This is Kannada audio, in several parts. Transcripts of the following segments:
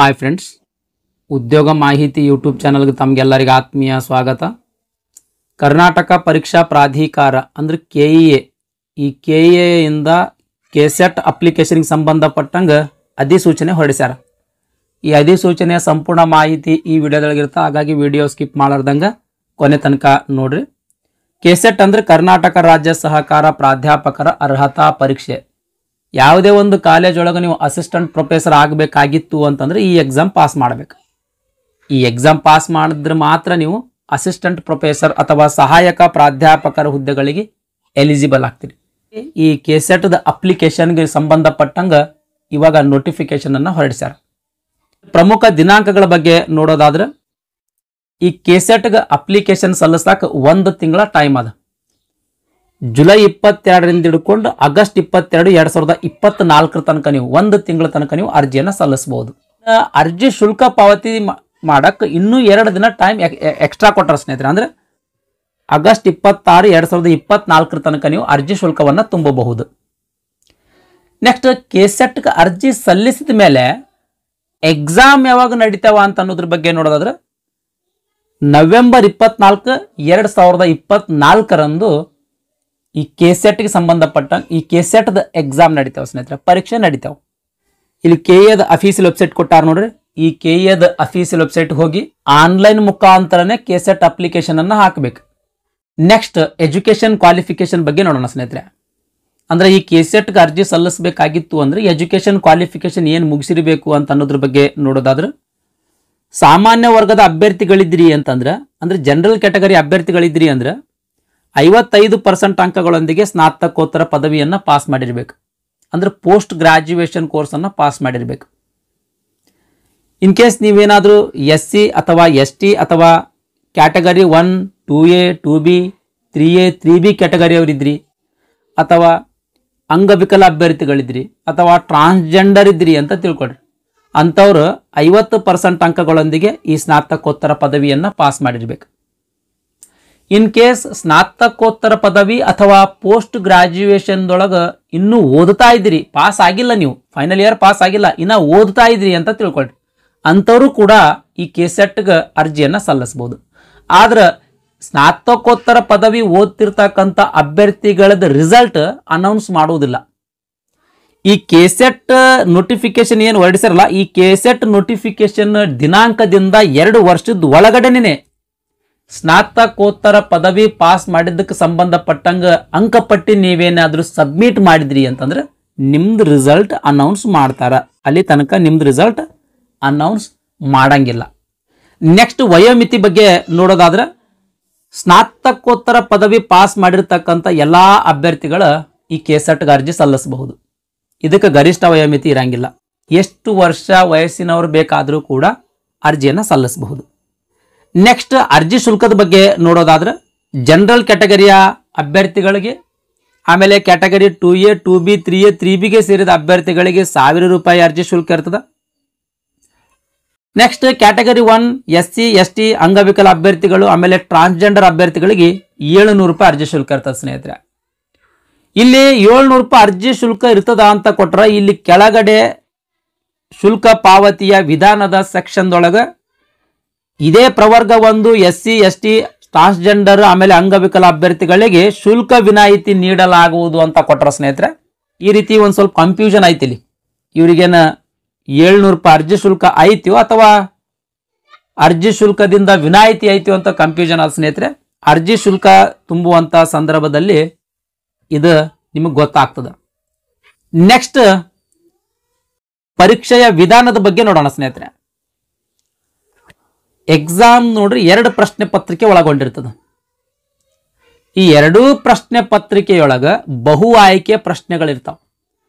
ಹಾಯ್ ಫ್ರೆಂಡ್ಸ್, ಉದ್ಯೋಗ ಮಾಹಿತಿ ಯೂಟ್ಯೂಬ್ ಚಾನಲ್ಗೆ ತಮಗೆಲ್ಲರಿಗೆ ಆತ್ಮೀಯ ಸ್ವಾಗತ. ಕರ್ನಾಟಕ ಪರೀಕ್ಷಾ ಪ್ರಾಧಿಕಾರ ಅಂದರೆ KEA, ಈ KEA ಇಂದ ಕೆಸೆಟ್ ಅಪ್ಲಿಕೇಶನ್ಗೆ ಸಂಬಂಧಪಟ್ಟಂಗೆ ಅಧಿಸೂಚನೆ ಹೊರಡಿಸ್ಯಾರ. ಈ ಅಧಿಸೂಚನೆಯ ಸಂಪೂರ್ಣ ಮಾಹಿತಿ ಈ ವಿಡಿಯೋದೊಳಗಿರುತ್ತೆ, ಹಾಗಾಗಿ ವಿಡಿಯೋ ಸ್ಕಿಪ್ ಮಾಡಾರ್ದಂಗೆ ಕೊನೆ ತನಕ ನೋಡ್ರಿ. ಕೆಸೆಟ್ ಅಂದರೆ ಕರ್ನಾಟಕ ರಾಜ್ಯ ಸಹಕಾರ ಪ್ರಾಧ್ಯಾಪಕರ ಅರ್ಹತಾ ಪರೀಕ್ಷೆ. ಯಾವುದೇ ಒಂದು ಕಾಲೇಜ್ ಒಳಗೆ ನೀವು ಅಸಿಸ್ಟೆಂಟ್ ಪ್ರೊಫೆಸರ್ ಆಗಬೇಕಾಗಿತ್ತು ಅಂತಂದ್ರೆ ಈ ಎಕ್ಸಾಮ್ ಪಾಸ್ ಮಾಡಬೇಕು. ಈ ಎಕ್ಸಾಮ್ ಪಾಸ್ ಮಾಡಿದ್ರೆ ಮಾತ್ರ ನೀವು ಅಸಿಸ್ಟೆಂಟ್ ಪ್ರೊಫೆಸರ್ ಅಥವಾ ಸಹಾಯಕ ಪ್ರಾಧ್ಯಾಪಕರ ಹುದ್ದೆಗಳಿಗೆ ಎಲಿಜಿಬಲ್ ಆಗ್ತೀರಿ. ಈ ಕೆಸೆಟ್ದ ಅಪ್ಲಿಕೇಶನ್ಗೆ ಸಂಬಂಧಪಟ್ಟಂಗೆ ಇವಾಗ ನೋಟಿಫಿಕೇಶನ್ ಅನ್ನು ಹೊರಡಿಸ್ಯಾರ. ಪ್ರಮುಖ ದಿನಾಂಕಗಳ ಬಗ್ಗೆ ನೋಡೋದಾದ್ರೆ, ಈ ಕೆಸೆಟ್ಗೆ ಅಪ್ಲಿಕೇಶನ್ ಸಲ್ಲಿಸಕ್ಕೆ 1 ತಿಂಗಳ ಟೈಮ್ ಅದ. ಜುಲೈ 22ರಿಂದ ಹಿಡ್ಕೊಂಡು ಆಗಸ್ಟ್ 22, 2024 ತನಕ ನೀವು 1 ತಿಂಗಳ ತನಕ ನೀವು ಅರ್ಜಿಯನ್ನು ಸಲ್ಲಿಸಬಹುದು. ಅರ್ಜಿ ಶುಲ್ಕ ಪಾವತಿ ಮಾಡಕ್ಕೆ ಇನ್ನೂ 2 ದಿನ ಟೈಮ್ ಎಕ್ಸ್ಟ್ರಾ ಕೊಟ್ಟರೆ ಸ್ನೇಹಿತರೆ, ಅಂದ್ರೆ ಆಗಸ್ಟ್ 26, 2024 ತನಕ ನೀವು ಅರ್ಜಿ ಶುಲ್ಕವನ್ನು ತುಂಬಬಹುದು. ನೆಕ್ಸ್ಟ್, ಕೆಸೆಟ್ಗೆ ಅರ್ಜಿ ಸಲ್ಲಿಸಿದ ಮೇಲೆ ಎಕ್ಸಾಮ್ ಯಾವಾಗ ನಡೀತಾವ ಅಂತ ಅನ್ನೋದ್ರ ಬಗ್ಗೆ ನೋಡೋದಾದ್ರೆ, ನವೆಂಬರ್ 24, 2024ರಂದು ಈ ಕೆಸೆಟ್ಗೆ ಸಂಬಂಧಪಟ್ಟ ಈ ಕೆಸೆಟ್ದ ಎಕ್ಸಾಮ್ ನಡೀತಾವೆ ಸ್ನೇಹಿತರೆ, ಪರೀಕ್ಷೆ ನಡೀತಾವೆ. ಇಲ್ಲಿ KEAದ ಅಫೀಸಿಯಲ್ ವೆಬ್ಸೈಟ್ ಕೊಟ್ಟಾರ ನೋಡ್ರಿ. ಈ KEAದ ಅಫೀಸಿಯಲ್ ವೆಬ್ಸೈಟ್ ಹೋಗಿ ಆನ್ಲೈನ್ ಮುಖಾಂತರನೇ ಕೆಸೆಟ್ ಅಪ್ಲಿಕೇಶನ್ ಅನ್ನ ಹಾಕಬೇಕು. ನೆಕ್ಸ್ಟ್, ಎಜುಕೇಶನ್ ಕ್ವಾಲಿಫಿಕೇಶನ್ ಬಗ್ಗೆ ನೋಡೋಣ ಸ್ನೇಹಿತರೆ. ಅಂದ್ರೆ ಈ ಕೆಸೆಟ್ಗೆ ಅರ್ಜಿ ಸಲ್ಲಿಸಬೇಕಾಗಿತ್ತು ಅಂದ್ರೆ ಎಜುಕೇಶನ್ ಕ್ವಾಲಿಫಿಕೇಶನ್ ಏನು ಮುಗಿಸಿರಬೇಕು ಅಂತ ಅನ್ನೋದ್ರ ಬಗ್ಗೆ ನೋಡೋದಾದ್ರೆ, ಸಾಮಾನ್ಯ ವರ್ಗದ ಅಭ್ಯರ್ಥಿಗಳಿದ್ರಿ ಅಂತಂದ್ರೆ, ಅಂದ್ರೆ ಜನರಲ್ ಕ್ಯಾಟಗರಿ ಅಭ್ಯರ್ಥಿಗಳಿದ್ರಿ ಅಂದ್ರೆ 55% ಅಂಕಗಳೊಂದಿಗೆ ಸ್ನಾತಕೋತ್ತರ ಪದವಿಯನ್ನು ಪಾಸ್ ಮಾಡಿರಬೇಕು. ಅಂದ್ರೆ ಪೋಸ್ಟ್ ಗ್ರಾಜ್ಯುಯೇಷನ್ ಕೋರ್ಸ್ ಅನ್ನು ಪಾಸ್ ಮಾಡಿರಬೇಕು. ಇನ್ ಕೇಸ್ ನೀವೇನಾದರೂ SC ಅಥವಾ ST ಅಥವಾ category 1, 2A, 2B, 3A, 3B ಕ್ಯಾಟಗರಿಯವರಿದ್ರಿ, ಅಥವಾ ಅಂಗವಿಕಲ ಅಭ್ಯರ್ಥಿಗಳಿದ್ರಿ, ಅಥವಾ ಟ್ರಾನ್ಸ್ಜೆಂಡರ್ ಇದ್ರಿ ಅಂತ ತಿಳ್ಕೊಳ್ರಿ. ಅಂಥವ್ರು 50% ಅಂಕಗಳೊಂದಿಗೆ ಈ ಸ್ನಾತಕೋತ್ತರ ಪದವಿಯನ್ನು ಪಾಸ್ ಮಾಡಿರಬೇಕು. ಇನ್ ಕೇಸ್ ಸ್ನಾತಕೋತ್ತರ ಪದವಿ ಅಥವಾ ಪೋಸ್ಟ್ ಗ್ರಾಜ್ಯುಯೇಷನ್ದೊಳಗೆ ಇನ್ನೂ ಓದ್ತಾ ಇದ್ರಿ, ಪಾಸ್ ಆಗಿಲ್ಲ, ನೀವು ಫೈನಲ್ ಇಯರ್ ಪಾಸ್ ಆಗಿಲ್ಲ, ಇನ್ನ ಓದ್ತಾ ಇದ್ರಿ ಅಂತ ತಿಳ್ಕೊಳ್ರಿ, ಅಂಥವರು ಕೂಡ ಈ ಕೆಸೆಟ್ಗೆ ಅರ್ಜಿಯನ್ನು ಸಲ್ಲಿಸಬಹುದು. ಆದ್ರೆ ಸ್ನಾತಕೋತ್ತರ ಪದವಿ ಓದ್ತಿರ್ತಕ್ಕಂಥ ಅಭ್ಯರ್ಥಿಗಳದ ರಿಸಲ್ಟ್ ಅನೌನ್ಸ್ ಮಾಡುವುದಿಲ್ಲ. ಈ ಕೆಸೆಟ್ ನೋಟಿಫಿಕೇಶನ್ ಏನು ಹೊರಡಿಸಿರಲ್ಲ, ಈ ಕೆಸೆಟ್ ನೋಟಿಫಿಕೇಶನ್ ದಿನಾಂಕದಿಂದ 2 ವರ್ಷದ ಒಳಗಡೆನೆ ಸ್ನಾತಕೋತ್ತರ ಪದವಿ ಪಾಸ್ ಮಾಡಿದ್ದಕ್ಕೆ ಸಂಬಂಧಪಟ್ಟಂಗ ಅಂಕಪಟ್ಟಿ ನೀವೇನಾದ್ರೂ ಸಬ್ಮಿಟ್ ಮಾಡಿದ್ರಿ ಅಂತಂದ್ರೆ ನಿಮ್ದು ರಿಸಲ್ಟ್ ಅನೌನ್ಸ್ ಮಾಡ್ತಾರ. ಅಲ್ಲಿ ತನಕ ನಿಮ್ದು ರಿಸಲ್ಟ್ ಅನೌನ್ಸ್ ಮಾಡಂಗಿಲ್ಲ. ನೆಕ್ಸ್ಟ್, ವಯೋಮಿತಿ ಬಗ್ಗೆ ನೋಡೋದಾದ್ರೆ, ಸ್ನಾತಕೋತ್ತರ ಪದವಿ ಪಾಸ್ ಮಾಡಿರ್ತಕ್ಕಂಥ ಎಲ್ಲಾ ಅಭ್ಯರ್ಥಿಗಳ ಈ ಕೆಸೆಟ್ಗೆ ಅರ್ಜಿ ಸಲ್ಲಿಸಬಹುದು. ಇದಕ್ಕೆ ಗರಿಷ್ಠ ವಯೋಮಿತಿ ಇರಂಗಿಲ್ಲ. ಎಷ್ಟು ವರ್ಷ ವಯಸ್ಸಿನವರು ಬೇಕಾದರೂ ಕೂಡ ಅರ್ಜಿಯನ್ನು ಸಲ್ಲಿಸಬಹುದು. ನೆಕ್ಸ್ಟ್, ಅರ್ಜಿ ಶುಲ್ಕದ ಬಗ್ಗೆ ನೋಡೋದಾದ್ರೆ, ಜನರಲ್ ಕ್ಯಾಟಗರಿಯ ಅಭ್ಯರ್ಥಿಗಳಿಗೆ, ಆಮೇಲೆ ಕ್ಯಾಟಗರಿ 2A, 2B, 3A, 3Bಗೆ ಸೇರಿದ ಅಭ್ಯರ್ಥಿಗಳಿಗೆ 1000 ರೂಪಾಯಿ ಅರ್ಜಿ ಶುಲ್ಕ ಇರ್ತದೆ. ನೆಕ್ಸ್ಟ್, ಕ್ಯಾಟಗರಿ 1, SC, ST ಅಂಗವಿಕಲ ಅಭ್ಯರ್ಥಿಗಳು, ಆಮೇಲೆ ಟ್ರಾನ್ಸ್ಜೆಂಡರ್ ಅಭ್ಯರ್ಥಿಗಳಿಗೆ 700 ರೂಪಾಯಿ ಅರ್ಜಿ ಶುಲ್ಕ ಇರ್ತದೆ ಸ್ನೇಹಿತರೆ. ಇಲ್ಲಿ 700 ರೂಪಾಯಿ ಅರ್ಜಿ ಶುಲ್ಕ ಇರ್ತದ ಅಂತ ಕೊಟ್ರೆ, ಇಲ್ಲಿ ಕೆಳಗಡೆ ಶುಲ್ಕ ಪಾವತಿಯ ವಿಧಾನದ ಸೆಕ್ಷನ್ದೊಳಗೆ ಇದೇ ಪ್ರವರ್ಗ 1, SC, ST, ಟ್ರಾನ್ಸ್ಜೆಂಡರ್ ಆಮೇಲೆ ಅಂಗವಿಕಲ ಅಭ್ಯರ್ಥಿಗಳಿಗೆ ಶುಲ್ಕ ವಿನಾಯಿತಿ ನೀಡಲಾಗುವುದು ಅಂತ ಕೊಟ್ಟರ ಸ್ನೇಹಿತರೆ. ಈ ರೀತಿ ಒಂದು ಸ್ವಲ್ಪ ಕನ್ಫ್ಯೂಷನ್ ಐತಿ. ಇಲ್ಲಿ ಇವರಿಗೇನ 700 ರೂಪಾಯಿ ಅರ್ಜಿ ಶುಲ್ಕ ಐತಿಯೋ ಅಥವಾ ಅರ್ಜಿ ಶುಲ್ಕದಿಂದ ವಿನಾಯಿತಿ ಐತಿಯೋ ಅಂತ ಕನ್ಫ್ಯೂಷನ್ ಆದ ಸ್ನೇಹಿತರೆ. ಅರ್ಜಿ ಶುಲ್ಕ ತುಂಬುವಂತ ಸಂದರ್ಭದಲ್ಲಿ ಇದು ನಿಮಗೆ ಗೊತ್ತಾಗ್ತದೆ. ನೆಕ್ಸ್ಟ್, ಪರೀಕ್ಷೆಯ ವಿಧಾನದ ಬಗ್ಗೆ ನೋಡೋಣ ಸ್ನೇಹಿತರೆ. ಎಕ್ಸಾಮ್ ನೋಡ್ರಿ 2 ಪ್ರಶ್ನೆ ಪತ್ರಿಕೆ ಒಳಗೊಂಡಿರ್ತದೆ. ಈ 2 ಪ್ರಶ್ನೆ ಪತ್ರಿಕೆಯೊಳಗ ಬಹು ಆಯ್ಕೆ ಪ್ರಶ್ನೆಗಳಿರ್ತಾವ.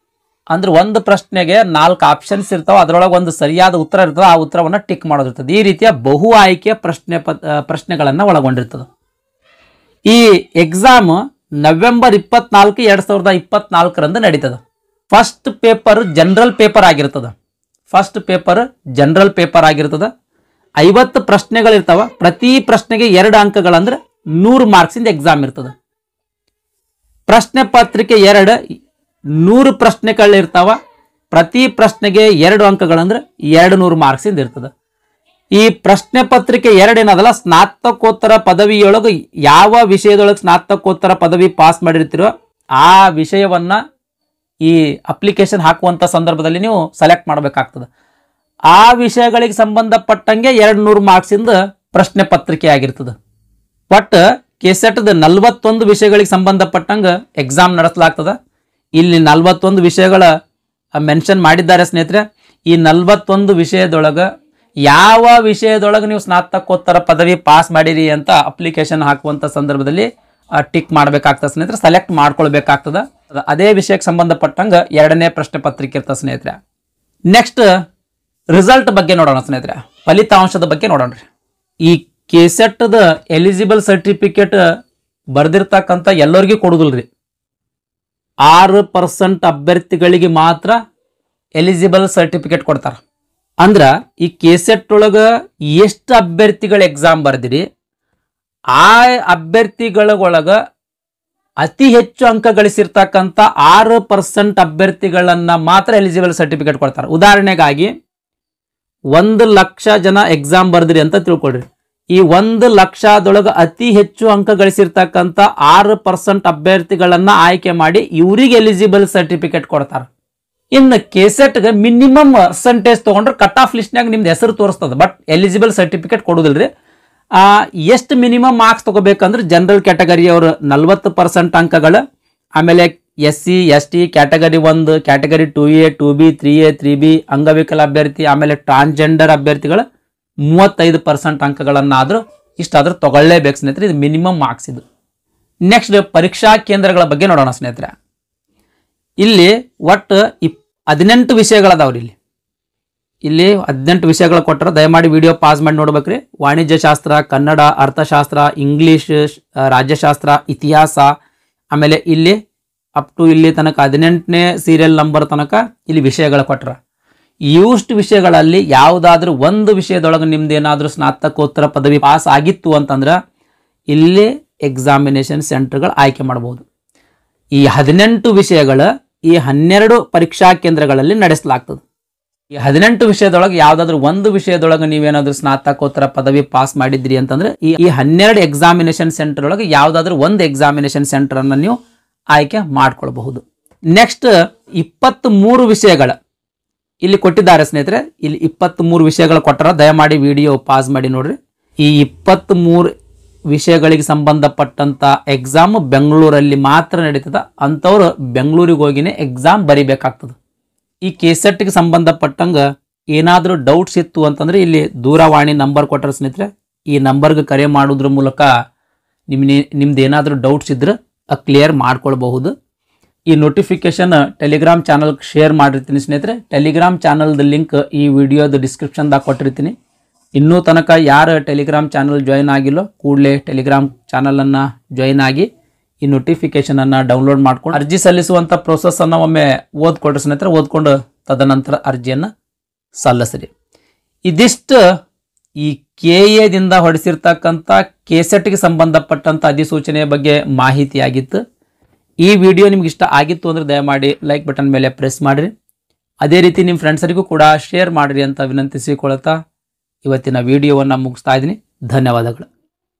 ಅಂದ್ರೆ ಒಂದು ಪ್ರಶ್ನೆಗೆ 4 ಆಪ್ಷನ್ಸ್ ಇರ್ತಾವ, ಅದರೊಳಗೆ ಒಂದು ಸರಿಯಾದ ಉತ್ತರ ಇರ್ತದೆ, ಆ ಉತ್ತರವನ್ನು ಟಿಕ್ ಮಾಡೋದಿರ್ತದೆ. ಈ ರೀತಿಯ ಬಹು ಆಯ್ಕೆ ಪ್ರಶ್ನೆಗಳನ್ನ ಒಳಗೊಂಡಿರ್ತದೆ. ಈ ಎಕ್ಸಾಮ್ ನವೆಂಬರ್ 24, 2024ರಂದು ನಡೀತದೆ. ಫಸ್ಟ್ ಪೇಪರ್ ಜನರಲ್ ಪೇಪರ್ ಆಗಿರ್ತದೆ. 50 ಪ್ರಶ್ನೆಗಳಿರ್ತಾವ. ಪ್ರತಿ ಪ್ರಶ್ನೆಗೆ 2 ಅಂಕಗಳಂದ್ರೆ 100 ಮಾರ್ಕ್ಸಿಂದ ಎಕ್ಸಾಮ್ ಇರ್ತದೆ. ಪ್ರಶ್ನೆ ಪತ್ರಿಕೆ 2 100 ಪ್ರಶ್ನೆಗಳಿರ್ತಾವ. ಪ್ರತಿ ಪ್ರಶ್ನೆಗೆ 2 ಅಂಕಗಳಂದ್ರೆ 200 ಮಾರ್ಕ್ಸ್ ಇಂದ ಇರ್ತದೆ. ಈ ಪ್ರಶ್ನೆ ಪತ್ರಿಕೆ 2 ಏನದಲ್ಲ, ಸ್ನಾತಕೋತ್ತರ ಪದವಿಯೊಳಗೆ ಯಾವ ವಿಷಯದೊಳಗೆ ಸ್ನಾತಕೋತ್ತರ ಪದವಿ ಪಾಸ್ ಮಾಡಿರ್ತೀರೋ ಆ ವಿಷಯವನ್ನ ಈ ಅಪ್ಲಿಕೇಶನ್ ಹಾಕುವಂತ ಸಂದರ್ಭದಲ್ಲಿ ನೀವು ಸೆಲೆಕ್ಟ್ ಮಾಡಬೇಕಾಗ್ತದೆ. ಆ ವಿಷಯಗಳಿಗೆ ಸಂಬಂಧಪಟ್ಟಂಗೆ 200 ಮಾರ್ಕ್ಸ್ ಇಂದ ಪ್ರಶ್ನೆ ಪತ್ರಿಕೆ ಆಗಿರ್ತದೆ. ಬಟ್ ಕೆಸೆಟ್ 41 ವಿಷಯಗಳಿಗೆ ಸಂಬಂಧಪಟ್ಟಂಗ ಎಕ್ಸಾಮ್ ನಡೆಸಲಾಗ್ತದ. ಇಲ್ಲಿ 41 ವಿಷಯಗಳ ಮೆನ್ಷನ್ ಮಾಡಿದ್ದಾರೆ ಸ್ನೇಹಿತರೆ. ಈ 41 ವಿಷಯದೊಳಗ ಯಾವ ವಿಷಯದೊಳಗೆ ನೀವು ಸ್ನಾತಕೋತ್ತರ ಪದವಿ ಪಾಸ್ ಮಾಡಿರಿ ಅಂತ ಅಪ್ಲಿಕೇಶನ್ ಹಾಕುವಂತ ಸಂದರ್ಭದಲ್ಲಿ ಟಿಕ್ ಮಾಡಬೇಕಾಗ್ತದೆ ಸ್ನೇಹಿತರೆ, ಸೆಲೆಕ್ಟ್ ಮಾಡ್ಕೊಳ್ಬೇಕಾಗ್ತದ. ಅದೇ ವಿಷಯಕ್ಕೆ ಸಂಬಂಧಪಟ್ಟಂಗ 2ನೇ ಪ್ರಶ್ನೆ ಪತ್ರಿಕೆ ಇರ್ತದೆ ಸ್ನೇಹಿತರೆ. ನೆಕ್ಸ್ಟ್ ರಿಸಲ್ಟ್ ಬಗ್ಗೆ ನೋಡೋಣ ಸ್ನೇಹಿತರೆ, ಫಲಿತಾಂಶದ ಬಗ್ಗೆ ನೋಡೋಣ. ಈ ಕೆಸೆಟ್ ಎಲಿಜಿಬಲ್ ಸರ್ಟಿಫಿಕೇಟ್ ಬರ್ದಿರ್ತಕ್ಕಂಥ ಎಲ್ಲರಿಗೂ ಕೊಡುದಿಲ್ರಿ. 6% ಅಭ್ಯರ್ಥಿಗಳಿಗೆ ಮಾತ್ರ ಎಲಿಜಿಬಲ್ ಸರ್ಟಿಫಿಕೇಟ್ ಕೊಡ್ತಾರ. ಅಂದ್ರ ಈ ಕೆಸೆಟ್ ಒಳಗ ಎಷ್ಟು ಅಭ್ಯರ್ಥಿಗಳ ಎಕ್ಸಾಮ್ ಬರ್ದಿರಿ ಆ ಅಭ್ಯರ್ಥಿಗಳೊಳಗ ಅತಿ ಹೆಚ್ಚು ಅಂಕ ಗಳಿಸಿರ್ತಕ್ಕಂಥ 6% ಅಭ್ಯರ್ಥಿಗಳನ್ನ ಮಾತ್ರ ಎಲಿಜಿಬಲ್ ಸರ್ಟಿಫಿಕೇಟ್ ಕೊಡ್ತಾರೆ. ಉದಾಹರಣೆಗಾಗಿ 1,00,000 ಜನ ಎಕ್ಸಾಮ್ ಬರ್ದಿರಿ ಅಂತ ತಿಳ್ಕೊಳ್ರಿ. ಈ 1,00,000ದೊಳಗ ಅತಿ ಹೆಚ್ಚು ಅಂಕ ಗಳಿಸಿರ್ತಕ್ಕಂಥ 6% ಅಭ್ಯರ್ಥಿಗಳನ್ನ ಆಯ್ಕೆ ಮಾಡಿ ಇವರಿಗೆ ಎಲಿಜಿಬಲ್ ಸರ್ಟಿಫಿಕೇಟ್ ಕೊಡ್ತಾರೆ. ಇನ್ನು ಕೆಸೆಟ್ಗೆ ಮಿನಿಮಮ್ ಪರ್ಸೆಂಟೇಜ್ ತಗೊಂಡ್ರೆ ಕಟ್ ಆಫ್ ಲಿಸ್ಟ್ನಾಗ ನಿಮ್ದು ಹೆಸರು ತೋರಿಸ್ತದೆ, ಬಟ್ ಎಲಿಜಿಬಲ್ ಸರ್ಟಿಫಿಕೇಟ್ ಕೊಡುದಿಲ್ರಿ. ಎಷ್ಟು ಮಿನಿಮಮ್ ಮಾರ್ಕ್ಸ್ ತಗೋಬೇಕಂದ್ರೆ ಜನರಲ್ ಕ್ಯಾಟಗರಿ ಅವರು 40% ಅಂಕಗಳು, ಆಮೇಲೆ SC ST category 1, category 2A 2B 3A 3B, ಅಂಗವಿಕಲ ಅಭ್ಯರ್ಥಿ, ಆಮೇಲೆ ಟ್ರಾನ್ಸ್ಜೆಂಡರ್ ಅಭ್ಯರ್ಥಿಗಳು 35% ಅಂಕಗಳನ್ನಾದ್ರೂ ಇಷ್ಟಾದ್ರೂ ತಗೊಳ್ಳೇಬೇಕು ಸ್ನೇಹಿತರೆ. ಇದು ಮಿನಿಮಮ್ ಮಾರ್ಕ್ಸ್ ಇದು. ನೆಕ್ಸ್ಟ್ ಪರೀಕ್ಷಾ ಕೇಂದ್ರಗಳ ಬಗ್ಗೆ ನೋಡೋಣ ಸ್ನೇಹಿತರೆ. ಇಲ್ಲಿ ಒಟ್ಟು 18 ವಿಷಯಗಳದಾವ್ರಿ. ಇಲ್ಲಿ 18 ವಿಷಯಗಳು ಕೊಟ್ಟರೆ ದಯಮಾಡಿ ವಿಡಿಯೋ ಪಾಸ್ ಮಾಡಿ ನೋಡ್ಬೇಕ್ರಿ. ವಾಣಿಜ್ಯ ಶಾಸ್ತ್ರ, ಕನ್ನಡ, ಅರ್ಥಶಾಸ್ತ್ರ, ಇಂಗ್ಲಿಷ್, ರಾಜ್ಯಶಾಸ್ತ್ರ, ಇತಿಹಾಸ, ಆಮೇಲೆ ಇಲ್ಲಿ ಅಪ್ ಟು ಇಲ್ಲಿ ತನಕ 18ನೇ ಸೀರಿಯಲ್ ನಂಬರ್ ತನಕ ಇಲ್ಲಿ ವಿಷಯಗಳು ಕೊಟ್ಟರ. ಇಷ್ಟು ವಿಷಯಗಳಲ್ಲಿ ಯಾವುದಾದ್ರೂ ಒಂದು ವಿಷಯದೊಳಗೆ ನಿಮ್ದೇನಾದ್ರೂ ಸ್ನಾತಕೋತ್ತರ ಪದವಿ ಪಾಸ್ ಆಗಿತ್ತು ಅಂತಂದ್ರೆ ಇಲ್ಲಿ ಎಕ್ಸಾಮಿನೇಷನ್ ಸೆಂಟರ್ಗಳು ಆಯ್ಕೆ ಮಾಡಬಹುದು. ಈ 18 ವಿಷಯಗಳ ಈ 12 ಪರೀಕ್ಷಾ ಕೇಂದ್ರಗಳಲ್ಲಿ ನಡೆಸಲಾಗ್ತದೆ. ಈ 18 ವಿಷಯದೊಳಗೆ ಯಾವುದಾದ್ರೂ ಒಂದು ವಿಷಯದೊಳಗೆ ನೀವೇನಾದ್ರೂ ಸ್ನಾತಕೋತ್ತರ ಪದವಿ ಪಾಸ್ ಮಾಡಿದ್ರಿ ಅಂತಂದ್ರೆ ಈ 12 ಎಕ್ಸಾಮಿನೇಷನ್ ಸೆಂಟರ್ ಒಳಗೆ ಯಾವುದಾದ್ರೂ ಒಂದು ಎಕ್ಸಾಮಿನೇಷನ್ ಸೆಂಟರ್ ಅನ್ನು ನೀವು ಆಯ್ಕೆ ಮಾಡ್ಕೊಳ್ಬಹುದು. ನೆಕ್ಸ್ಟ್ 23 ವಿಷಯಗಳ ಇಲ್ಲಿ ಕೊಟ್ಟಿದ್ದಾರೆ ಸ್ನೇಹಿತರೆ. ಇಲ್ಲಿ 23 ವಿಷಯಗಳು ಕೊಟ್ಟರ, ದಯಮಾಡಿ ವಿಡಿಯೋ ಪಾಸ್ ಮಾಡಿ ನೋಡ್ರಿ. ಈ 23 ವಿಷಯಗಳಿಗೆ ಸಂಬಂಧಪಟ್ಟಂತ ಎಕ್ಸಾಮ್ ಬೆಂಗಳೂರಲ್ಲಿ ಮಾತ್ರ ನಡೀತದ. ಅಂಥವ್ರು ಬೆಂಗಳೂರಿಗೆ ಹೋಗಿನೇ ಎಕ್ಸಾಮ್ ಬರಿಬೇಕಾಗ್ತದೆ. ಈ ಕೆಸೆಟ್ಗೆ ಸಂಬಂಧಪಟ್ಟಂಗ ಏನಾದರೂ ಡೌಟ್ಸ್ ಇತ್ತು ಅಂತಂದ್ರೆ ಇಲ್ಲಿ ದೂರವಾಣಿ ನಂಬರ್ ಕೊಟ್ಟರೆ ಸ್ನೇಹಿತರೆ, ಈ ನಂಬರ್ಗೆ ಕರೆ ಮಾಡೋದ್ರ ಮೂಲಕ ನಿಮ್ದು ಏನಾದರೂ ಡೌಟ್ಸ್ ಇದ್ರೆ ಕ್ಲಿಯರ್ ಮಾಡ್ಕೊಳ್ಬಹುದು. ಈ ನೋಟಿಫಿಕೇಶನ್ ಟೆಲಿಗ್ರಾಮ್ ಚಾನಲ್ ಶೇರ್ ಮಾಡಿರ್ತೀನಿ ಸ್ನೇಹಿತರೆ. ಟೆಲಿಗ್ರಾಮ್ ಚಾನಲ್ದ ಲಿಂಕ್ ಈ ವಿಡಿಯೋದ ಡಿಸ್ಕ್ರಿಪ್ಷನ್ದಾಗ ಕೊಟ್ಟಿರ್ತೀನಿ. ಇನ್ನೂ ತನಕ ಯಾರು ಟೆಲಿಗ್ರಾಮ್ ಚಾನಲ್ ಜಾಯಿನ್ ಆಗಿಲ್ಲೋ ಕೂಡಲೇ ಟೆಲಿಗ್ರಾಮ್ ಚಾನಲನ್ನು ಜಾಯಿನ್ ಆಗಿ ಈ ನೋಟಿಫಿಕೇಶನನ್ನು ಡೌನ್ಲೋಡ್ ಮಾಡ್ಕೊಂಡು ಅರ್ಜಿ ಸಲ್ಲಿಸುವಂಥ ಪ್ರೋಸೆಸ್ಸನ್ನು ಒಮ್ಮೆ ಓದ್ಕೊಳ್ರಿ ಸ್ನೇಹಿತರೆ. ಓದ್ಕೊಂಡು ತದನಂತರ ಅರ್ಜಿಯನ್ನು ಸಲ್ಲಿಸ್ರಿ. ಇದಿಷ್ಟು ಈ KA ಹೊಡಿಸಿರ್ತಕ್ಕಂಥ ಕೆಸೆಟ್ಗೆ ಸಂಬಂಧಪಟ್ಟಂಥ ಅಧಿಸೂಚನೆಯ ಬಗ್ಗೆ ಮಾಹಿತಿಯಾಗಿತ್ತು. ಈ ವಿಡಿಯೋ ನಿಮ್ಗೆ ಇಷ್ಟ ಆಗಿತ್ತು ಅಂದರೆ ದಯಮಾಡಿ ಲೈಕ್ ಬಟನ್ ಮೇಲೆ ಪ್ರೆಸ್ ಮಾಡಿರಿ. ಅದೇ ರೀತಿ ನಿಮ್ಮ ಫ್ರೆಂಡ್ಸರಿಗೂ ಕೂಡ ಶೇರ್ ಮಾಡಿರಿ ಅಂತ ವಿನಂತಿಸಿಕೊಳ್ತಾ ಇವತ್ತಿನ ವಿಡಿಯೋವನ್ನು ಮುಗಿಸ್ತಾ ಇದ್ದೀನಿ. ಧನ್ಯವಾದಗಳು.